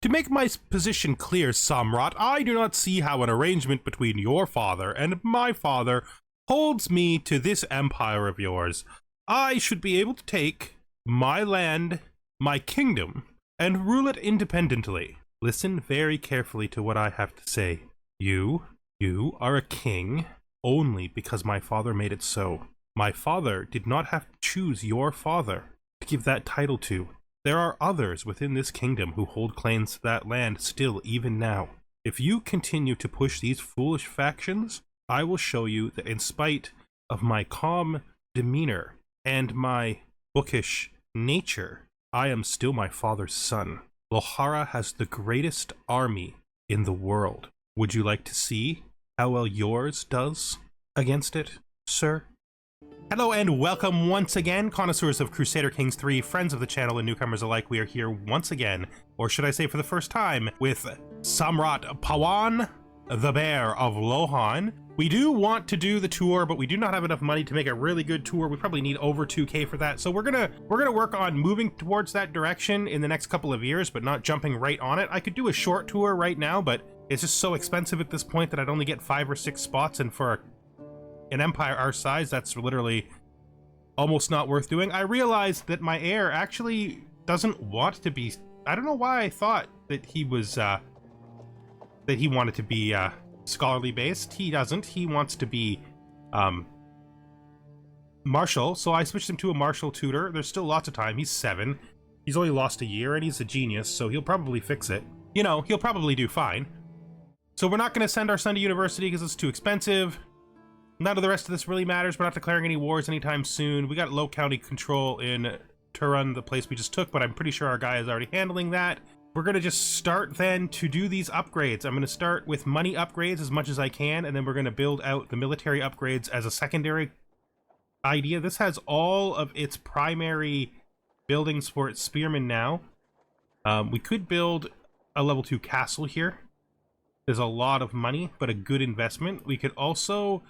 To make my position clear, Samrat, I do not see how an arrangement between your father and my father holds me to this empire of yours. I should be able to take my land, my kingdom, and rule it independently. Listen very carefully to what I have to say. You are a king only because my father made it so. My father did not have to choose your father to give that title to. There are others within this kingdom who hold claims to that land still even now. If you continue to push these foolish factions, I will show you that in spite of my calm demeanor and my bookish nature, I am still my father's son. Lohara has the greatest army in the world. Would you like to see how well yours does against it, sir? Hello and welcome once again, connoisseurs of Crusader Kings 3, friends of the channel and newcomers alike. We are here once again, or should I say for the first time, with Samrat Pawan, the Bear of Lohan. We do want to do the tour, but we do not have enough money to make a really good tour. We probably need over 2K for that. So we're gonna work on moving towards that direction in the next couple of years, but not jumping right on it. I could do a short tour right now, but it's just so expensive at this point that I'd only get 5 or 6 spots, and for an empire our size, that's literally almost not worth doing. I realized that my heir actually doesn't want to be. I don't know why I thought that he was that he wanted to be scholarly based. He doesn't. He wants to be martial, so I switched him to a martial tutor. There's still lots of time. He's 7. He's only lost a year, and he's a genius, so he'll probably fix it. You know, he'll probably do fine. So we're not going to send our son to university because it's too expensive. None of the rest of this really matters. We're not declaring any wars anytime soon. We got low county control in Turan, the place we just took, but I'm pretty sure our guy is already handling that. We're going to just start then to do these upgrades. I'm going to start with money upgrades as much as I can, and then we're going to build out the military upgrades as a secondary idea. This has all of its primary buildings for its spearmen now. We could build a level 2 castle here. There's a lot of money, but a good investment. We could also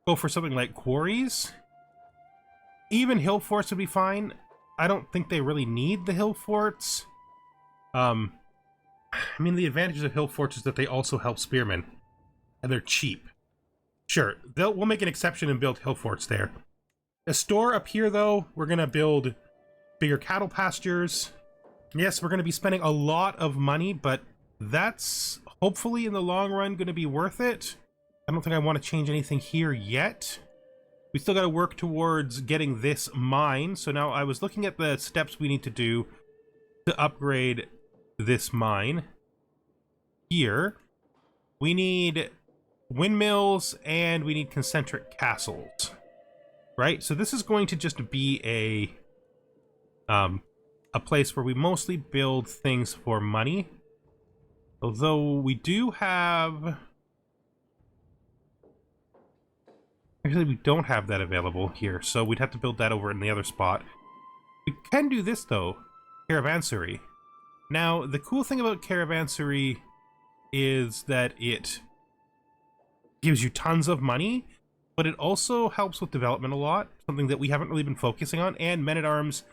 go for something like quarries. Even hill forts would be fine. I don't think they really need the hill forts. I mean, the advantages of hill forts is that they also help spearmen, and they're cheap. Sure, we'll make an exception and build hill forts there. A store up here, though, we're gonna build bigger cattle pastures. Yes, we're gonna be spending a lot of money, but that's hopefully in the long run gonna be worth it. I don't think I want to change anything here yet. We still got to work towards getting this mine. So now I was looking at the steps we need to do to upgrade this mine. Here, we need windmills and we need concentric castles, right? So this is going to just be a place where we mostly build things for money. Although we do have... Actually, we don't have that available here, so we'd have to build that over in the other spot. We can do this, though. Caravansary. Now, the cool thing about caravansary is that it gives you tons of money, but it also helps with development a lot, something that we haven't really been focusing on, and men-at-arms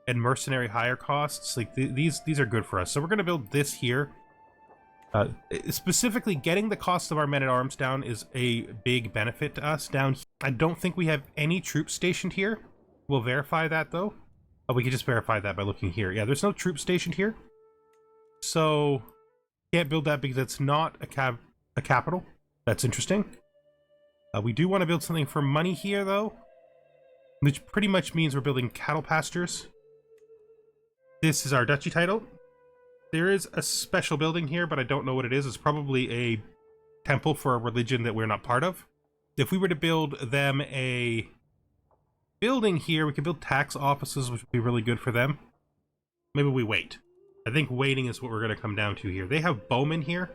and mercenary hire costs. Like, these are good for us. So we're going to build this here. Specifically, getting the cost of our men-at-arms down is a big benefit to us down here. I don't think we have any troops stationed here. We'll verify that, though. Oh, we can just verify that by looking here. Yeah, there's no troops stationed here. So, can't build that because it's not a capital. That's interesting. We do want to build something for money here, though, which pretty much means we're building cattle pastures. This is our duchy title. There is a special building here, but I don't know what it is. It's probably a temple for a religion that we're not part of. If we were to build them a building here, we could build tax offices, which would be really good for them. Maybe we wait. I think waiting is what we're going to come down to here. They have bowmen here.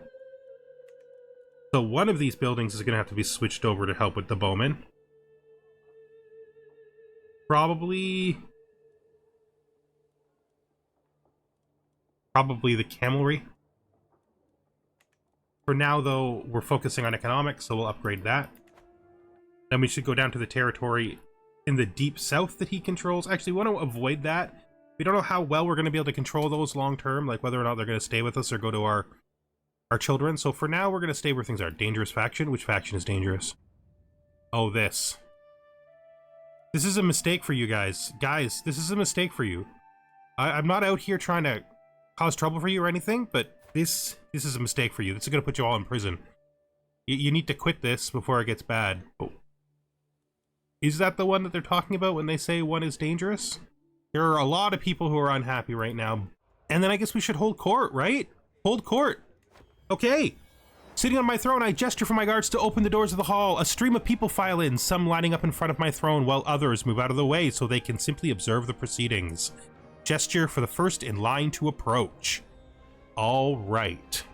So one of these buildings is going to have to be switched over to help with the bowmen. Probably the camelry. For now, though, we're focusing on economics, so we'll upgrade that. Then we should go down to the territory in the deep south that he controls. Actually, we want to avoid that We don't know how well we're going to be able to control those long term, like whether or not they're going to stay with us or go to our children. So for now, we're going to stay where things are. Dangerous faction? Which faction is dangerous? Oh, this. This is a mistake for you guys. Guys, this is a mistake for you. I'm not out here trying to cause trouble for you or anything, but this is a mistake for you. This is going to put you all in prison. You need to quit this before it gets bad. Oh. Is that the one that they're talking about when they say one is dangerous? There are a lot of people who are unhappy right now. And then I guess we should hold court, right? Hold court. Okay. Sitting on my throne, I gesture for my guards to open the doors of the hall. A stream of people file in, some lining up in front of my throne, while others move out of the way so they can simply observe the proceedings. Gesture for the first in line to approach. All right.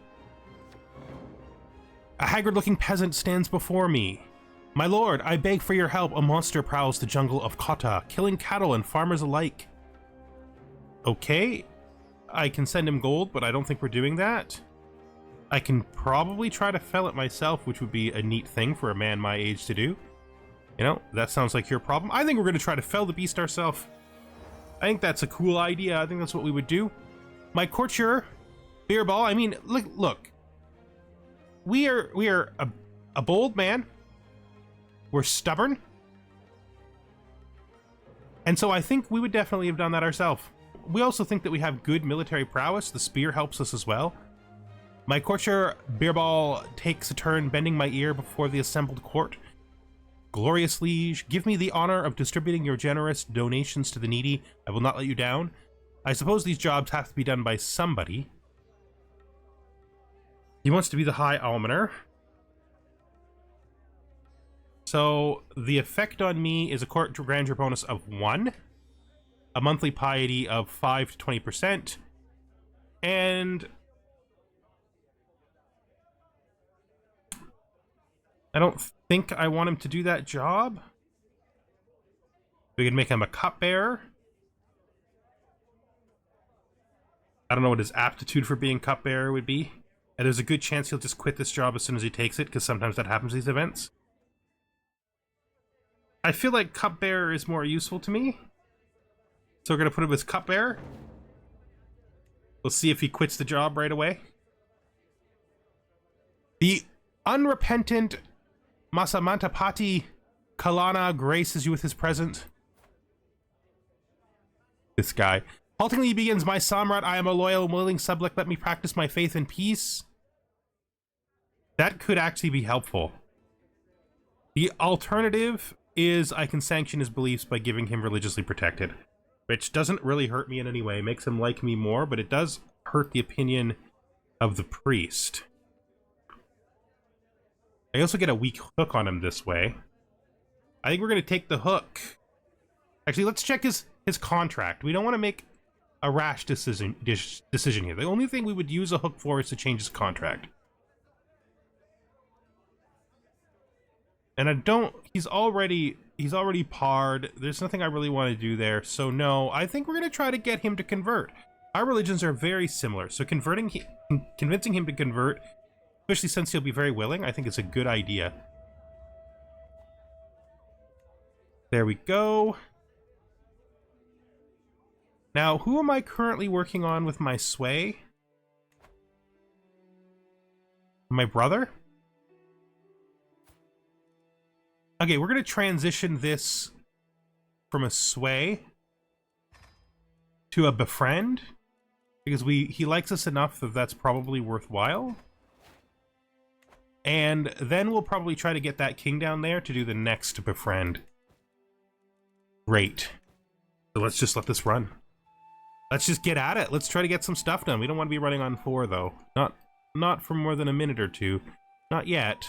A haggard-looking peasant stands before me. My lord, I beg for your help. A monster prowls the jungle of Kota, killing cattle and farmers alike. Okay. I can send him gold, but I don't think we're doing that. I can probably try to fell it myself, which would be a neat thing for a man my age to do. You know, that sounds like your problem. I think we're going to try to fell the beast ourselves. I think that's a cool idea. I think that's what we would do. My courtier, Beerball, I mean, look. We are a bold man. We're stubborn. And so I think we would definitely have done that ourselves. We also think that we have good military prowess. The spear helps us as well. My courtier, Beerball, takes a turn bending my ear before the assembled court. Glorious liege, give me the honor of distributing your generous donations to the needy. I will not let you down. I suppose these jobs have to be done by somebody. He wants to be the High Almoner. So the effect on me is a court grandeur bonus of 1, a monthly piety of 5 to 20%, and I don't think I want him to do that job. We could make him a cupbearer. I don't know what his aptitude for being cupbearer would be. And there's a good chance he'll just quit this job as soon as he takes it, because sometimes that happens at these events. I feel like cupbearer is more useful to me. So we're going to put him as cupbearer. We'll see if he quits the job right away. The unrepentant Masamantapati Kalana graces you with his presence. This guy. Haltingly begins, my Samrat, I am a loyal and willing subject. Let me practice my faith in peace. That could actually be helpful. The alternative is I can sanction his beliefs by giving him religiously protected, which doesn't really hurt me in any way. It makes him like me more, but it does hurt the opinion of the priest. I also get a weak hook on him this way. I think we're going to take the hook. Actually, let's check his contract. We don't want to make a rash decision here. The only thing we would use a hook for is to change his contract. And I don't... He's already parred. There's nothing I really want to do there. So no, I think we're going to try to get him to convert. Our religions are very similar. So convincing him to convert, especially since he'll be very willing, I think it's a good idea. There we go. Now, who am I currently working on with my sway? My brother? Okay, we're going to transition this from a sway to a befriend, because he likes us enough that that's probably worthwhile. And then we'll probably try to get that king down there to do the next befriend. Great. So let's just let this run. Let's just get at it. Let's try to get some stuff done. We don't want to be running on 4, though. Not for more than a minute or two. Not yet.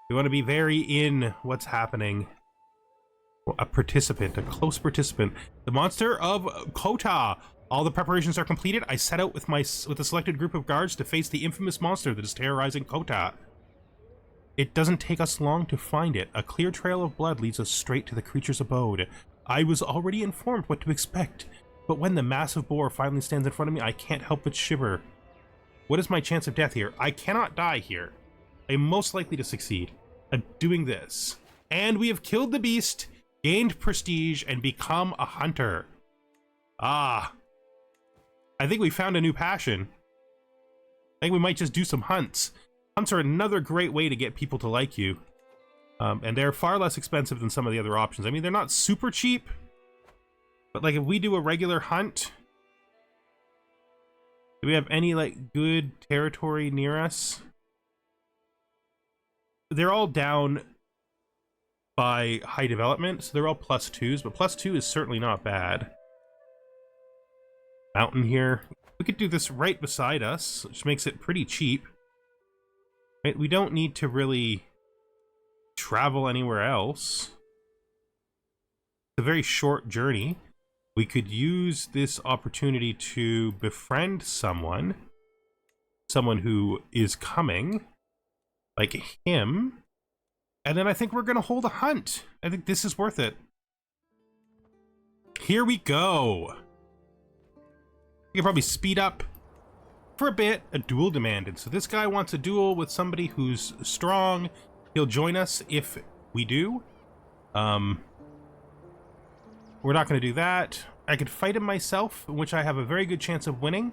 We want to be very in what's happening. A participant, a close participant. The monster of Kota. All the preparations are completed. I set out with a selected group of guards to face the infamous monster that is terrorizing Kota. It doesn't take us long to find it. A clear trail of blood leads us straight to the creature's abode. I was already informed what to expect, but when the massive boar finally stands in front of me, I can't help but shiver. What is my chance of death here? I cannot die here. I am most likely to succeed at doing this. And we have killed the beast, gained prestige, and become a hunter. Ah, I think we found a new passion. I think we might just do some hunts. Hunts are another great way to get people to like you. And they're far less expensive than some of the other options. I mean, they're not super cheap, but like if we do a regular hunt, do we have any like good territory near us? They're all down by high development, so they're all +2s, but +2 is certainly not bad. Mountain here. We could do this right beside us, which makes it pretty cheap. Right? We don't need to really travel anywhere else. It's a very short journey. We could use this opportunity to befriend someone who is coming, like him, and then I think we're gonna hold a hunt. I think this is worth it. Here we go. You can probably speed up for a bit. A duel demanded. So this guy wants a duel with somebody who's strong. He'll join us if we do. We're not going to do that. I could fight him myself, in which I have a very good chance of winning.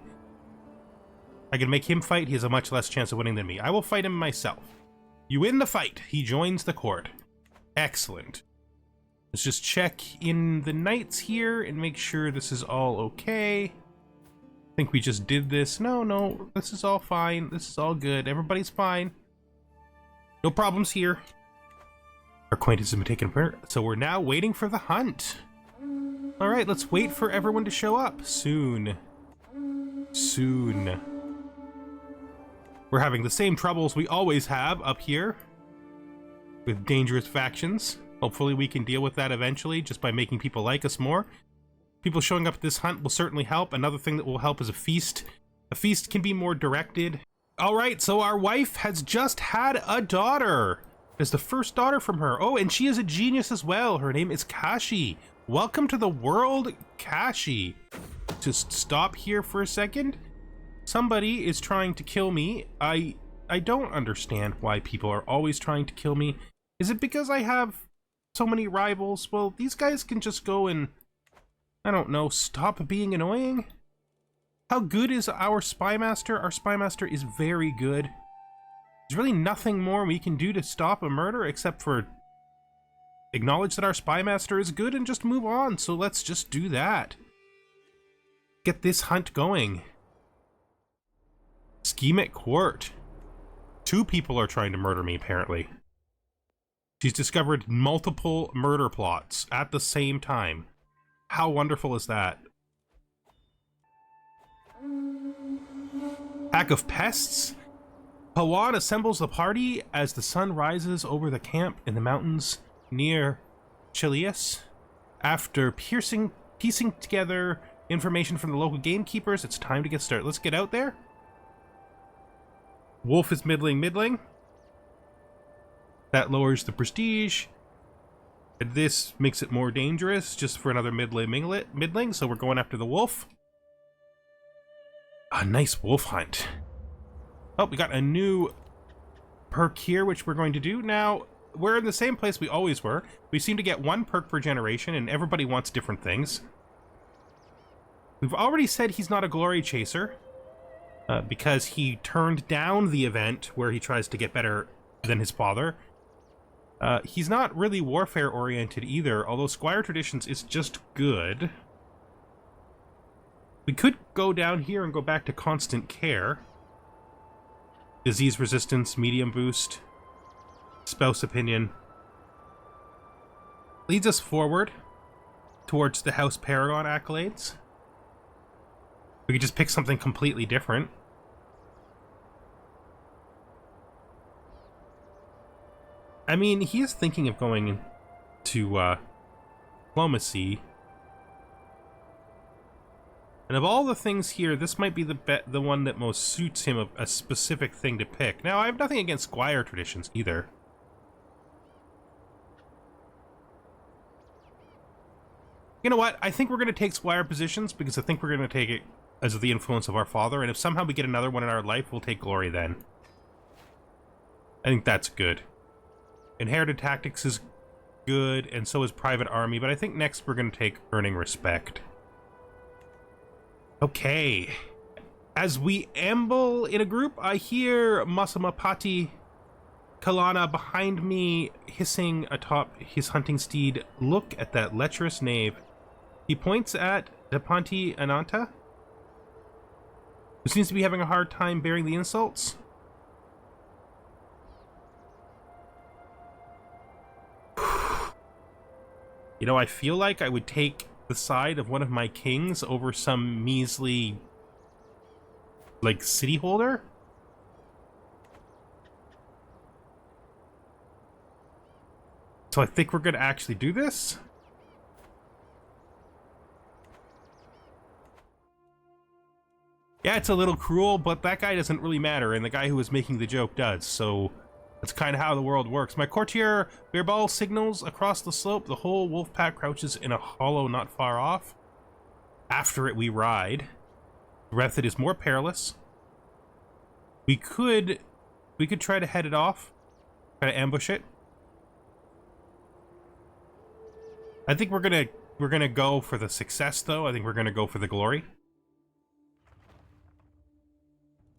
I can make him fight. He has a much less chance of winning than me. I will fight him myself. You win the fight. He joins the court. Excellent. Let's just check in the knights here and make sure this is all okay. I think we just did this. No, this is all fine. This is all good. Everybody's fine. No problems here. Our acquaintance has been taken apart, so we're now waiting for the hunt. All right, let's wait for everyone to show up soon. Soon. We're having the same troubles we always have up here with dangerous factions. Hopefully we can deal with that eventually just by making people like us more. People showing up at this hunt will certainly help. Another thing that will help is a feast. A feast can be more directed. All right, so our wife has just had a daughter. It's the first daughter from her. Oh, and she is a genius as well. Her name is Kashi. Welcome to the world, Kashi. Just stop here for a second. Somebody is trying to kill me. I don't understand why people are always trying to kill me. Is it because I have so many rivals? Well, these guys can just go and, I don't know, stop being annoying. How good is our spy master? Our spy master is very good. There's really nothing more we can do to stop a murder except for acknowledge that our spy master is good and just move on. So let's just do that. Get this hunt going. Scheme at court. 2 people are trying to murder me, apparently. She's discovered multiple murder plots at the same time. How wonderful is that? Pack of pests? Pawan assembles the party as the sun rises over the camp in the mountains near Chilius. After piecing together information from the local gamekeepers, it's time to get started. Let's get out there. Wolf is middling. That lowers the prestige. And this makes it more dangerous just for another middling, so we're going after the wolf. A nice wolf hunt. Oh, we got a new perk here, which we're going to do. Now, we're in the same place we always were. We seem to get 1 perk per generation, and everybody wants different things. We've already said he's not a glory chaser, because he turned down the event where he tries to get better than his father. He's not really warfare-oriented either, although Squire Traditions is just good. We could go down here and go back to Constant Care. Disease Resistance, Medium Boost, Spouse Opinion. Leads us forward towards the House Paragon accolades. We could just pick something completely different. I mean, he is thinking of going to diplomacy. And of all the things here, this might be the one that most suits him, a specific thing to pick. Now, I have nothing against Squire Traditions either. You know what? I think we're going to take Squire positions because I think we're going to take it as of the influence of our father, and if somehow we get another one in our life, we'll take glory then. I think that's good. Inherited Tactics is good, and so is Private Army, but I think next we're going to take Earning Respect. Okay. As we amble in a group, I hear Masamapati Kalana behind me hissing atop his hunting steed. Look at that lecherous knave. He points at Dapanti Ananta, who seems to be having a hard time bearing the insults. You know, I feel like I would take the side of one of my kings over some measly, like, city holder. So I think we're gonna actually do this. Yeah, it's a little cruel, but that guy doesn't really matter, and the guy who was making the joke does, so that's kind of how the world works. My courtier Birbal signals across the slope. The whole wolf pack crouches in a hollow not far off. After it, we ride. The method is more perilous. We could try to head it off, try to ambush it. I think we're gonna go for the success, though. I think we're gonna go for the glory.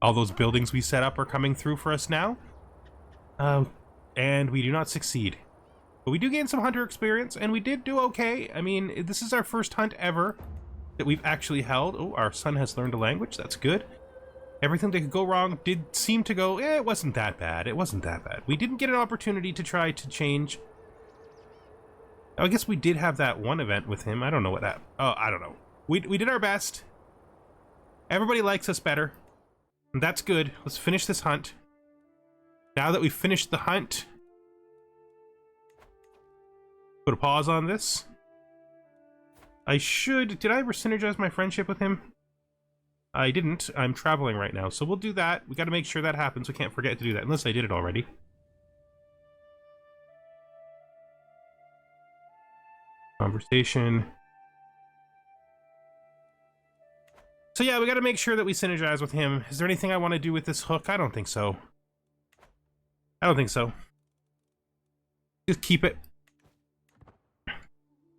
All those buildings we set up are coming through for us now. And we do not succeed. But we do gain some hunter experience, and we did do okay. I mean, this is our first hunt ever that we've actually held. Oh, our son has learned a language. That's good. Everything that could go wrong did seem to go, it wasn't that bad. It wasn't that bad. We didn't get an opportunity to try to change. I guess we did have that one event with him. I don't know what that... Oh, I don't know. We did our best. Everybody likes us better. And that's good. Let's finish this hunt. Now that we've finished the hunt, put a pause on this. Did I ever synergize my friendship with him? I didn't. I'm traveling right now, so we'll do that. We got to make sure that happens. We can't forget to do that, unless I did it already. Conversation. So yeah, we got to make sure that we synergize with him. Is there anything I want to do with this hook? I don't think so. I don't think so. Just keep it.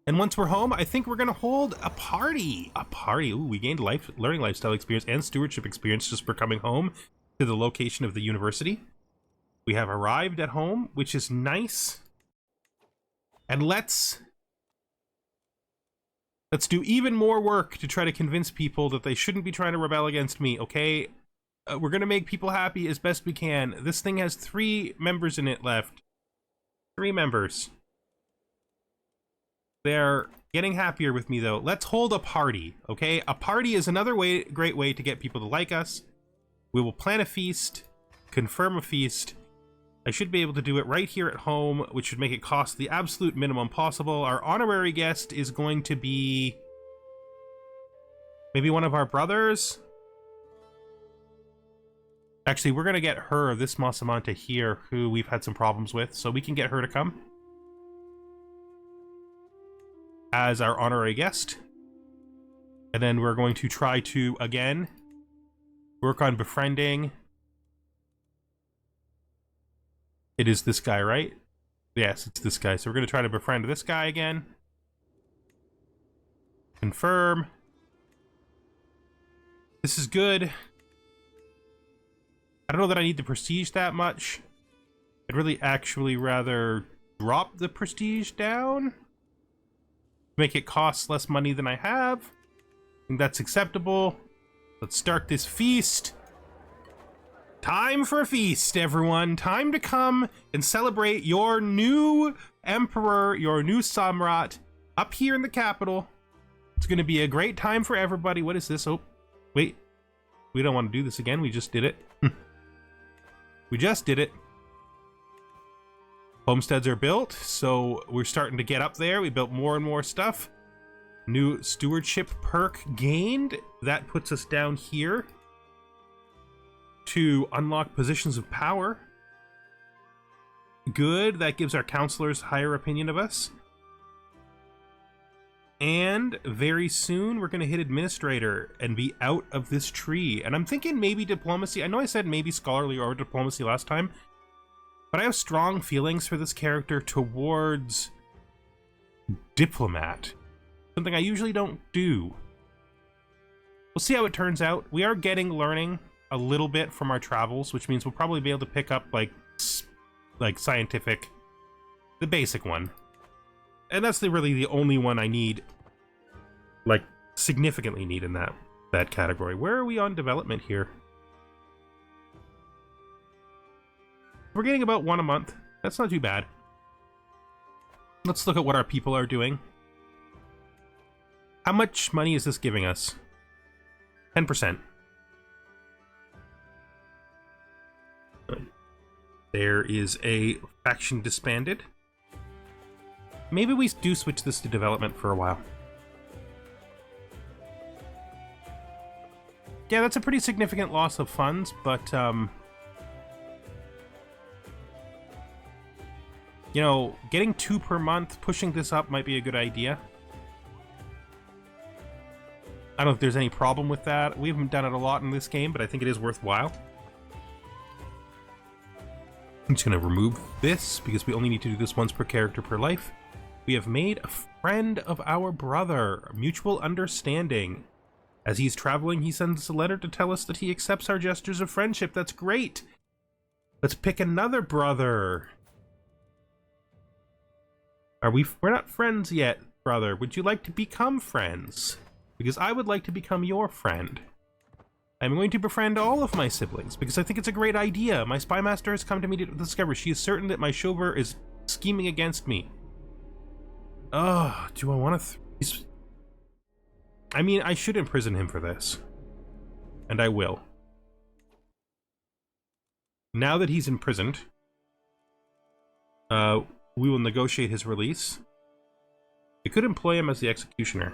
And once we're home, I think we're gonna hold a party. A party. Ooh, we gained learning lifestyle experience and stewardship experience just for coming home to the location of the university. We have arrived at home, which is nice. And let's do even more work to try to convince people that they shouldn't be trying to rebel against me, okay? We're gonna make people happy as best we can. This thing has 3 members in it left. 3 members. They're getting happier with me, though. Let's hold a party, okay? A party is another great way to get people to like us. We will plan a feast, confirm a feast. I should be able to do it right here at home, which should make it cost the absolute minimum possible. Our honorary guest is going to be maybe one of our brothers. Actually, we're going to get her, this Masamanta here, who we've had some problems with, so we can get her to come as our honorary guest. And then we're going to try to, again, work on befriending. It is this guy, right? Yes, it's this guy. So we're going to try to befriend this guy again. Confirm. This is good. I don't know that I need the prestige that much. I'd really actually rather drop the prestige down. Make it cost less money than I have. I think that's acceptable. Let's start this feast. Time for a feast, everyone. Time to come and celebrate your new emperor, your new Samrat, up here in the capital. It's going to be a great time for everybody. What is this? Oh, wait. We don't want to do this again. We just did it. We just did it. Homesteads are built, so we're starting to get up there. We built more and more stuff. New stewardship perk gained. That puts us down here to unlock positions of power. Good. That gives our counselors higher opinion of us. And very soon we're going to hit administrator and be out of this tree. And I'm thinking maybe diplomacy. I know I said maybe scholarly or diplomacy last time, but I have strong feelings for this character towards diplomat. Something I usually don't do. We'll see how it turns out. We are learning a little bit from our travels, which means we'll probably be able to pick up like scientific, the basic one. And that's really the only one I need, like significantly need in that category. Where are we on development here? We're getting about 1 a month. That's not too bad. Let's look at what our people are doing. How much money is this giving us? 10%. There is a faction disbanded. Maybe we do switch this to development for a while. Yeah, that's a pretty significant loss of funds, but you know, getting 2 per month, pushing this up might be a good idea. I don't know if there's any problem with that. We haven't done it a lot in this game, but I think it is worthwhile. I'm just going to remove this because we only need to do this once per character per life. We have made a friend of our brother, mutual understanding. As he's traveling, he sends us a letter to tell us that he accepts our gestures of friendship. That's great. Let's pick another brother. We're not friends yet, brother. Would you like to become friends? Because I would like to become your friend. I'm going to befriend all of my siblings because I think it's a great idea. My spy master has come to me to discover she is certain that my chauffeur is scheming against me. Oh, do I want to? I mean, I should imprison him for this. And I will. Now that he's imprisoned, we will negotiate his release. We could employ him as the executioner.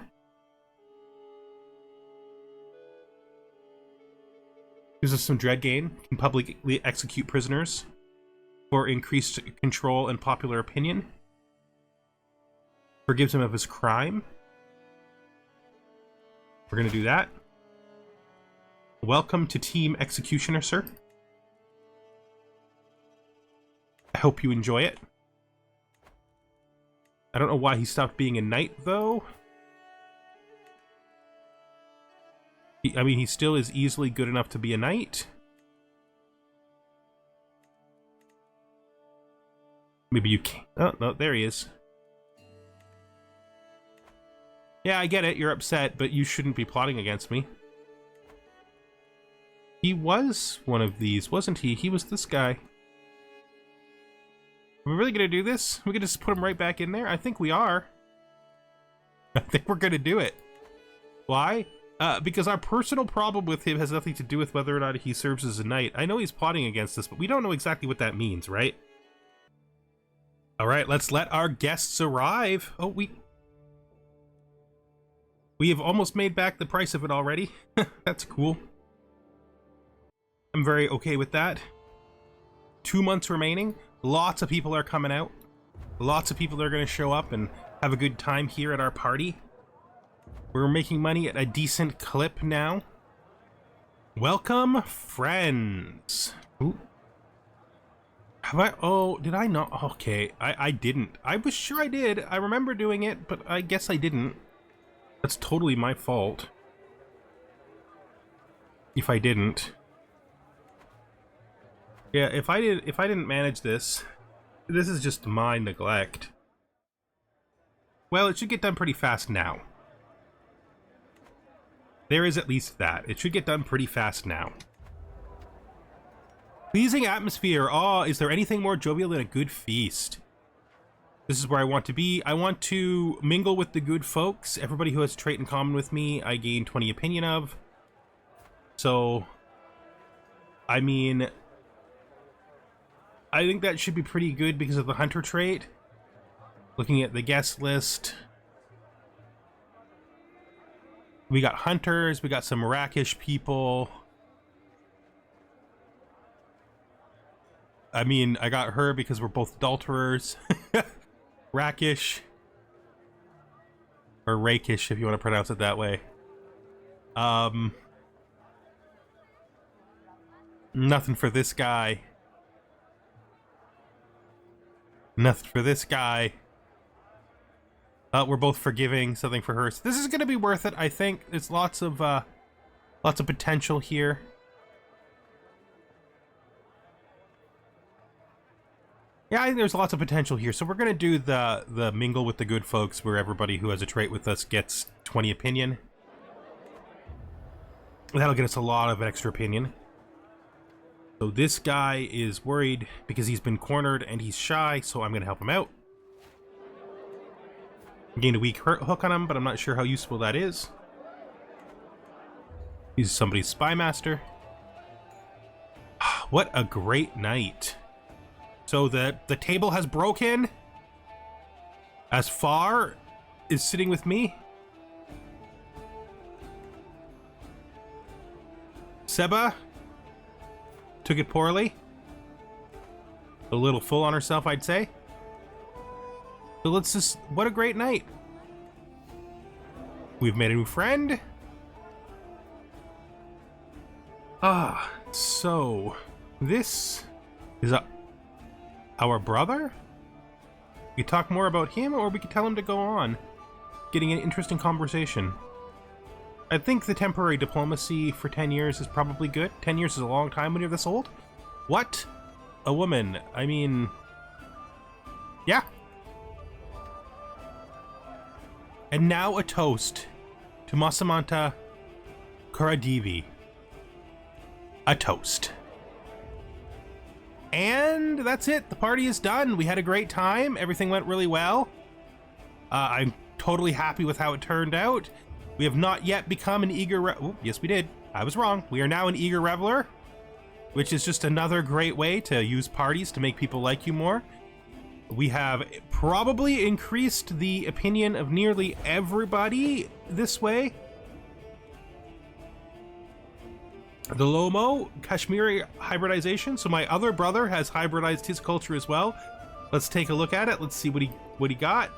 Gives us some dread gain. Can publicly execute prisoners for increased control and popular opinion. Forgives him of his crime. We're going to do that. Welcome to Team Executioner, sir. I hope you enjoy it. I don't know why he stopped being a knight, though. I mean, he still is easily good enough to be a knight. Maybe you can't. Oh, no, there he is. Yeah, I get it. You're upset, but you shouldn't be plotting against me. He was one of these, wasn't he? He was this guy. Are we really gonna do this? We could just put him right back in there? I think we are. I think we're gonna do it. Why? Because our personal problem with him has nothing to do with whether or not he serves as a knight. I know he's plotting against us, but we don't know exactly what that means, right? Alright, let's let our guests arrive. Oh, we have almost made back the price of it already. That's cool. I'm very okay with that. 2 months remaining. Lots of people are coming out. Lots of people are going to show up and have a good time here at our party. We're making money at a decent clip now. Welcome, friends. Ooh. Have I? Oh, did I not? Okay, I didn't. I was sure I did. I remember doing it, but I guess I didn't. That's totally my fault. If I didn't. Yeah, if I didn't manage this, this is just my neglect. Well, it should get done pretty fast now. There is at least that. It should get done pretty fast now. Pleasing atmosphere. Oh, is there anything more jovial than a good feast? This is where I want to be. I want to mingle with the good folks. Everybody who has a trait in common with me, I gain 20 opinion of. So, I mean, I think that should be pretty good because of the hunter trait. Looking at the guest list. We got hunters, we got some rakish people. I mean, I got her because we're both adulterers. Rakish. Or rakish, if you want to pronounce it that way. Nothing for this guy. Nothing for this guy. We're both forgiving, something for her. So this is going to be worth it, I think. There's lots of Lots of potential here. Yeah, I think there's lots of potential here. So we're going to do the mingle with the good folks, where everybody who has a trait with us gets 20 opinion. That'll get us a lot of extra opinion. So this guy is worried because he's been cornered and he's shy, so I'm going to help him out. Gained a weak hook on him, but I'm not sure how useful that is. He's somebody's spy master. What a great night. So the table has broken. As far is sitting with me. Seba took it poorly. A little full on herself, I'd say. So let's just... What a great night. We've made a new friend. So... This is our brother? We could talk more about him, or we could tell him to go on. Getting an interesting conversation. I think the temporary diplomacy for 10 years is probably good. 10 years is a long time when you're this old. What? A woman. I mean... Yeah. And now a toast to Masamanta Kuradevi. A toast. And that's it. The party is done. We had a great time. Everything went really well. I'm totally happy with how it turned out. We have not yet become an eager... yes, we did. I was wrong. We are now an eager reveler, which is just another great way to use parties to make people like you more. We have probably increased the opinion of nearly everybody this way. The Lomo Kashmiri hybridization. So my other brother has hybridized his culture as well. Let's take a look at it. Let's see what he got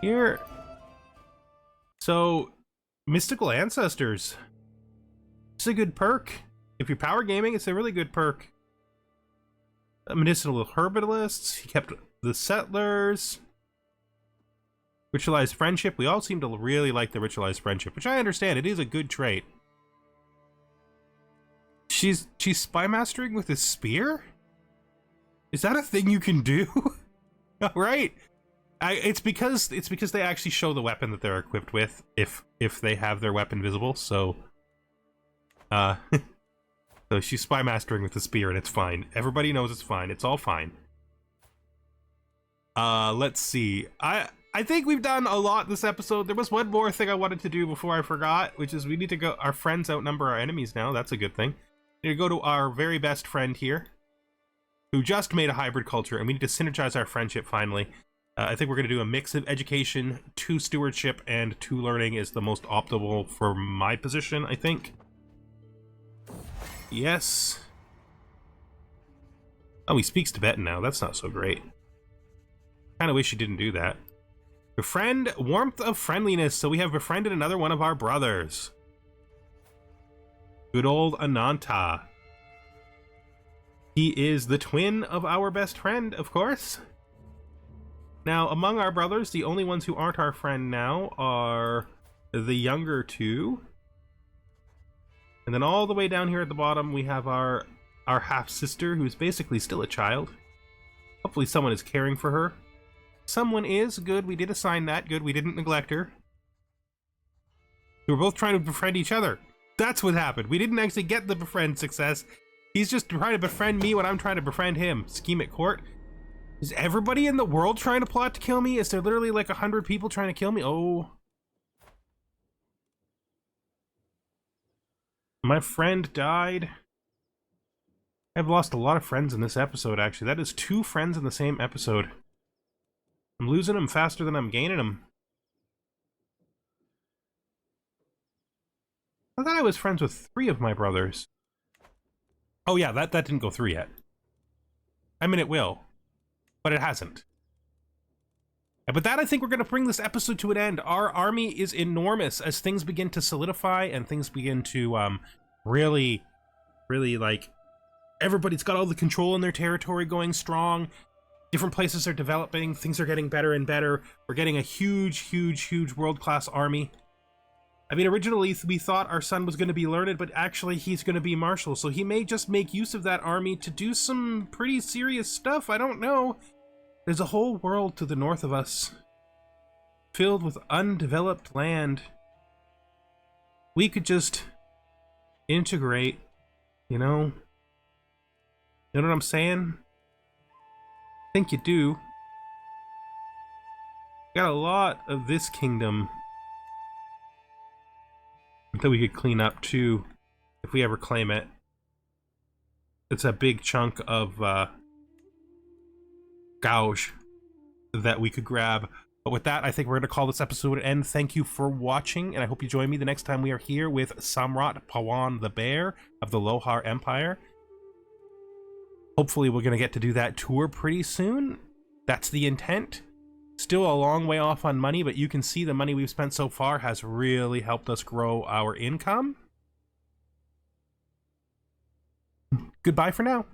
here. So mystical ancestors. It's a good perk. If you're power gaming, it's a really good perk. Medicinal herbalists. He kept the settlers. Ritualized friendship. We all seem to really like the ritualized friendship, which I understand. It is a good trait. She's spy mastering with a spear? Is that a thing you can do? All right. It's because they actually show the weapon that they're equipped with if they have their weapon visible. So so she's spy mastering with the spear, and it's fine. Everybody knows it's fine. It's all fine. Let's see. I think we've done a lot this episode. There was one more thing I wanted to do before I forgot, which is we need to go. Our friends outnumber our enemies now. That's a good thing. We need to go to our very best friend here, who just made a hybrid culture, and we need to synergize our friendship finally. I think we're going to do a mix of education, 2 stewardship, and 2 learning is the most optimal for my position, I think. Yes. Oh, he speaks Tibetan now. That's not so great. Kind of wish he didn't do that. Befriend, warmth of friendliness. So we have befriended another one of our brothers. Good old Ananta. He is the twin of our best friend, of course. Now, among our brothers, the only ones who aren't our friend now are the younger 2. And then all the way down here at the bottom, we have our half-sister, who's basically still a child. Hopefully someone is caring for her. Someone is. Good, we did assign that. Good, we didn't neglect her. We were both trying to befriend each other. That's what happened. We didn't actually get the befriend success. He's just trying to befriend me when I'm trying to befriend him. Scheme at court. Is everybody in the world trying to plot to kill me? Is there literally like 100 people trying to kill me? Oh. My friend died. I've lost a lot of friends in this episode, actually. That is 2 friends in the same episode. I'm losing them faster than I'm gaining them. I thought I was friends with 3 of my brothers. Oh yeah, that didn't go through yet. I mean, it will. But it hasn't. But that, I think we're going to bring this episode to an end. Our army is enormous as things begin to solidify and things begin to really, like, everybody's got all the control in their territory going strong. Different places are developing. Things are getting better and better. We're getting a huge, huge, huge world-class army. I mean, originally we thought our son was going to be learned, but actually he's going to be martial, so he may just make use of that army to do some pretty serious stuff. I don't know. There's a whole world to the north of us, filled with undeveloped land. We could just integrate, you know? You know what I'm saying? I think you do. Got a lot of this kingdom that we could clean up too, if we ever claim it. It's a big chunk of gouge that we could grab. But with that, I think we're going to call this episode an end. Thank you for watching, and I hope you join me the next time we are here with Samrat Pawan the Bear of the Lohara Empire. Hopefully we're going to get to do that tour pretty soon. That's the intent. Still a long way off on money, but you can see the money we've spent so far has really helped us grow our income. Goodbye for now.